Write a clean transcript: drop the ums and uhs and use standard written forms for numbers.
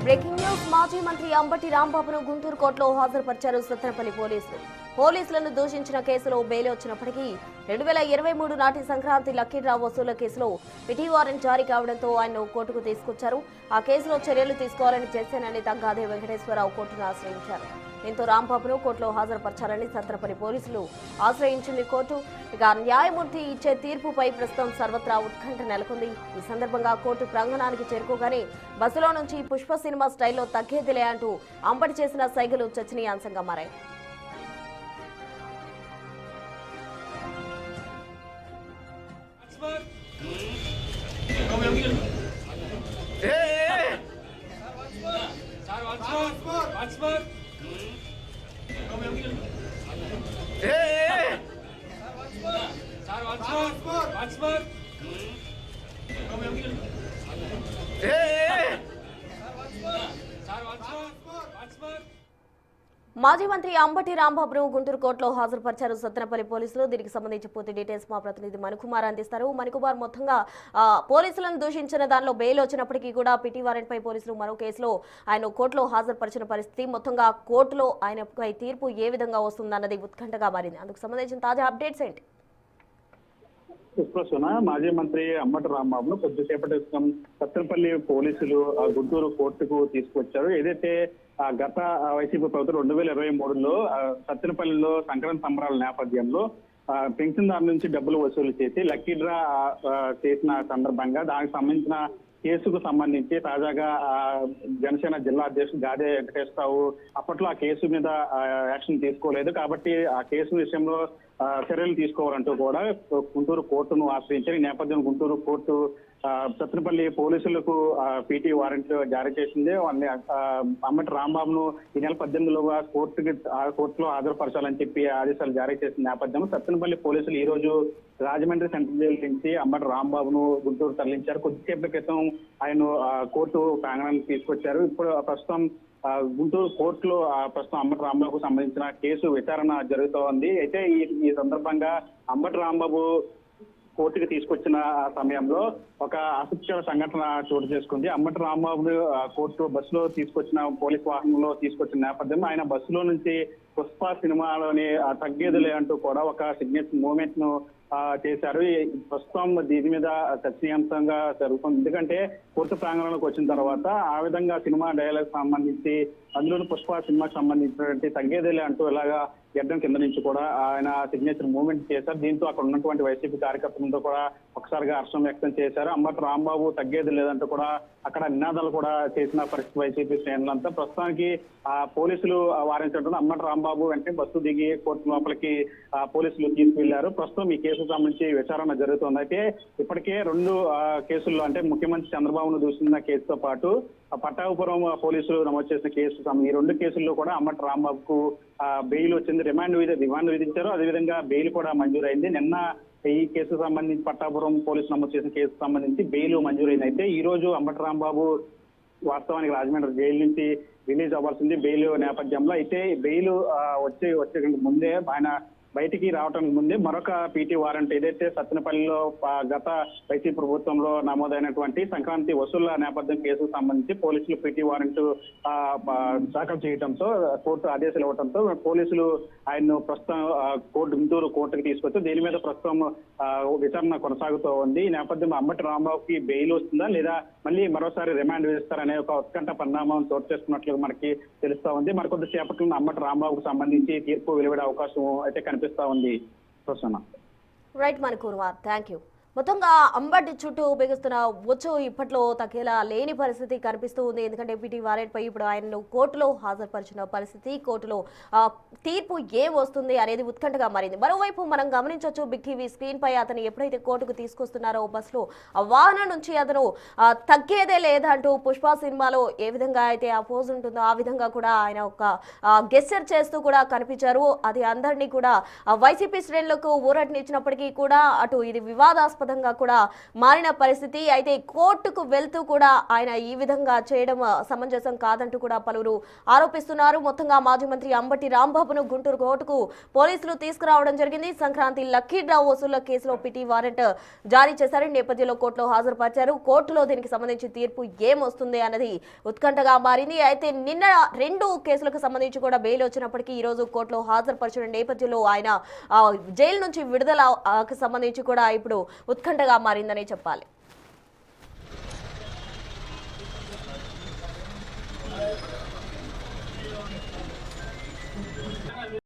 Breaking news మాజీ మంత్రి అంబటి రాంబాబును గుంటూరు కోర్టులో హాజరుపరిచారు సత్తెనపల్లి పోలీసులు. పోలీసులను దూషించిన కేసులో బెయిల్ వచ్చినప్పటికీ 2023 నాటి సంక్రాంతి లక్కీ డ్రా వసూళ్ల కేసులో పిటి వారెంట్ జారీ కావడంతో ఆయన కోర్టుకు తీసుకొచ్చారు. ఆ కేసులో చర్యలు తీసుకోవాలని జనసేన నేత గాదే వెంకటేశ్వరరావు కోర్టును ఆశ్రయించారు. దీంతో రాంబాబును కోర్టులో హాజరుపరచాలని సత్తెనపల్లి పోలీసులు ఆశ్రయించింది కోర్టు. ఇక న్యాయమూర్తి ఇచ్చే తీర్పుపై ప్రస్తుతం సర్వత్రా ఉత్కంఠ నెలకొంది. ఈ సందర్భంగా కోర్టు ప్రాంగణానికి చేరుకోగానే బస్సులో నుంచి పుష్ప సినిమా స్టైల్లో తగ్గేదిలే అంటూ అంబటి చేసిన సైగలు చర్చనీయాంశంగా మారాయి. మాజీ మంత్రి అంబటి రాంబాబును గుంటూరు కోర్టులో హాజరుపరిచారు సత్తెనపల్లి పోలీసులు. దీనికి సంబంధించి పూర్తి డీటెయిల్స్ మా ప్రతినిధి మణికుమార్ అందిస్తారు. మణికుమార్, మొత్తంగా పోలీసులను దూషించిన దానిలో బెయిల్ వచ్చినప్పటికీ కూడా పిటి వారెంట్ పై పోలీసులు మరో కేసులో ఆయన కోర్టులో హాజరుపరిచిన పరిస్థితి. మొత్తంగా కోర్టులో ఆయనపై తీర్పు ఏ విధంగా వస్తుందన్నది ఉత్కంఠగా మారింది. అందుకు సంబంధించిన తాజా అప్డేట్స్ ఏంటి? మాజీ మంత్రి అంబటి రాంబాబును కొద్దిసేపటి క్రితం సత్తెనపల్లి పోలీసులు గుంటూరు కోర్టుకు తీసుకొచ్చారు. ఏదైతే గత వైసీపీ ప్రభుత్వం 2023లో సత్తెనపల్లిలో సంక్రాంతి సంబరాల నేపథ్యంలో పెన్షన్దారు నుంచి డబ్బులు వసూలు చేసి లక్కీ డ్రా చేసిన సందర్భంగా దానికి సంబంధించిన కేసుకు సంబంధించి తాజాగా జనసేన జిల్లా అధ్యక్షుడు గాదే వెంకటేశ్వరరావు అప్పట్లో ఆ కేసు మీద యాక్షన్ తీసుకోలేదు కాబట్టి ఆ కేసు విషయంలో చర్యలు తీసుకోవాలంటూ కూడా గుంటూరు కోర్టును ఆశ్రయించారు. ఈ నేపథ్యం గుంటూరు కోర్టు సత్తెనపల్లి పోలీసులకు పీటీ వారెంట్ జారీ చేసింది. అంబటి రాంబాబును ఈ నెల 18లోగా కోర్టులో హాజరుపరచాలని చెప్పి ఆదేశాలు జారీ చేసిన నేపథ్యంలో సత్తెనపల్లి పోలీసులు ఈ రోజు రాజమండ్రి సెంట్రల్ జైలు నుంచి అంబటి రాంబాబును గుంటూరు తరలించారు. కొద్దిసేపటి క్రితం ఆయన కోర్టు ప్రాంగణానికి తీసుకొచ్చారు. ఇప్పుడు ప్రస్తుతం గుంటూరు కోర్టులో ప్రస్తుతం అంబటి రాంబాబుకు సంబంధించిన కేసు విచారణ జరుగుతూ ఉంది. అయితే ఈ సందర్భంగా అంబటి రాంబాబు కోర్టుకు తీసుకొచ్చిన సమయంలో ఒక ఆసక్తికర సంఘటన చోటు చేసుకుంది. అంబటి రాంబాబును కోర్టు బస్సులో తీసుకొచ్చిన పోలీస్ వాహనంలో తీసుకొచ్చిన నేపథ్యంలో ఆయన బస్సులో నుంచి పుష్ప సినిమాలోని తగ్గేదిలే అంటూ కూడా ఒక సిగ్నేచర్ మూమెంట్ ను చేశారు. ప్రస్తుతం దీని మీద చర్చనీయాంశంగా జరుగుతుంది. ఎందుకంటే కోర్టు ప్రాంగణంలోకి వచ్చిన తర్వాత ఆ విధంగా సినిమా డైలాగ్ సంబంధించి అందులోని పుష్ప సినిమాకి సంబంధించినటువంటి తగ్గేదేలే అంటూ ఇలాగా గడ్డం కింద నుంచి కూడా ఆయన సిగ్నేచర్ మూవ్మెంట్ చేశారు. దీంతో అక్కడ ఉన్నటువంటి వైసీపీ కార్యకర్తలతో కూడా ఒకసారిగా హర్షం వ్యక్తం చేశారు. అంబటి రాంబాబు తగ్గేది లేదంటూ కూడా అక్కడ నినాదాలు కూడా చేసిన పరిస్థితి వైసీపీ శ్రేణులంతా. ప్రస్తుతానికి పోలీసులు వారించడం అంబటి రాంబాబు వెంటనే బస్సు దిగి కోర్టు లోపలికి పోలీసులు తీసుకువెళ్లారు. ప్రస్తుతం ఈ కేసుకు సంబంధించి విచారణ జరుగుతోంది. అయితే ఇప్పటికే 2 కేసుల్లో అంటే ముఖ్యమంత్రి చంద్రబాబును దూషించిన కేసుతో పాటు పట్టాభిపురం పోలీసులు నమోదు చేసిన కేసు ఈ 2 కేసుల్లో కూడా అంబటి రాంబాబుకు బెయిల్ వచ్చింది. రిమాండ్ విధించారు. అదేవిధంగా బెయిల్ కూడా మంజూరైంది. నిన్న ఈ కేసుకు సంబంధించి పట్టాపురం పోలీసులు నమోదు చేసిన కేసుకు సంబంధించి బెయిల్ మంజూరైంది. అయితే ఈ రోజు అంబటి రాంబాబు వాస్తవానికి రాజమండ్రి జైలు నుంచి రిలీజ్ అవ్వాల్సింది బెయిల్ నేపథ్యంలో. అయితే బెయిల్ వచ్చే ముందే ఆయన బయటికి రావడానికి ముందే మరొక పీటీ వారెంట్ ఏదైతే సత్తెనపల్లిలో గత వైసీపీ ప్రభుత్వంలో నమోదైనటువంటి సంక్రాంతి వసూళ్ల నేపథ్యం కేసుకు సంబంధించి పోలీసులు పీటీ వారెంట్ దాఖలు చేయడంతో కోర్టు ఆదేశాలు ఇవ్వడంతో పోలీసులు ఆయన్ను ప్రస్తుతం గుంటూరు కోర్టుకు తీసుకొచ్చి దీని మీద ప్రస్తుతం విచారణ కొనసాగుతూ ఉంది. ఈ నేపథ్యంలో అంబటి రాంబాబుకి బెయిల్ వస్తుందా లేదా మళ్ళీ మరోసారి రిమాండ్ విధిస్తారనే ఒక ఉత్కంఠ పరిణామం చోటు చేసుకున్నట్లు మనకి తెలుస్తా ఉంది. మరికొద్ది సేపట్లో అంబటి రాంబాబుకు సంబంధించి తీర్పు వెలువడే అవకాశం అయితే కనిపిస్తా ఉంది. Right Manikumar, thank you. మొత్తంగా అంబటి చుట్టూ బిగుస్తున్న వచ్చు ఇప్పట్లో తగ్గేలా లేని పరిస్థితి కనిపిస్తూ ఉంది. ఎందుకంటే పిటి వారెంట్ పై ఇప్పుడు ఆయనను కోర్టులో హాజరుపరిచిన పరిస్థితి, కోర్టులో తీర్పు ఏం వస్తుంది అనేది ఉత్కంఠగా మారింది. మరోవైపు మనం గమనించవచ్చు, బిగ్ టీవీ స్క్రీన్ పై అతను ఎప్పుడైతే కోర్టుకు తీసుకొస్తున్నారో బస్సులో ఆ వాహనం నుంచి అతను తగ్గేదే లేదంటూ పుష్ప సినిమాలో ఏ విధంగా అయితే ఆ పోజ్ ఉంటుందో ఆ విధంగా కూడా ఆయన ఒక గెస్చర్ చేస్తూ కూడా కనిపించారు. అది అందరినీ కూడా వైసీపీ శ్రేణులకు ఊరటనిచ్చినప్పటికీ కూడా అటు ఇది వివాదాస్పద చర్చనీయాంశపదంగా కూడా మారిన పరిస్థితి. అయితే కోర్టుకు వెళ్తూ కూడా ఆయన ఈ విధంగా చేయడం సమంజసం కాదంటూ కూడా పలువురు ఆరోపిస్తున్నారు. మొత్తంగా మాజీ మంత్రి అంబటి రాంబాబును గుంటూరు కోర్టుకు పోలీసులు తీసుకురావడం జరిగింది. సంక్రాంతి లక్కీ డ్రా వసూళ్ల కేసులో పిటి వారెంట్ జారీ చేశారు. నేపథ్యంలో కోర్టులో హాజరుపరిచారు. కోర్టులో దీనికి సంబంధించి తీర్పు ఏమొస్తుంది అన్నది ఉత్కంఠగా మారింది. అయితే నిన్న 2 కేసులకు సంబంధించి కూడా బెయిల్ వచ్చినప్పటికీ ఈ రోజు కోర్టులో హాజరుపరిచిన నేపథ్యంలో ఆయన జైలు నుంచి విడుదలకు సంబంధించి కూడా ఇప్పుడు ఉత్కంఠగా మారిందని చెప్పాలి.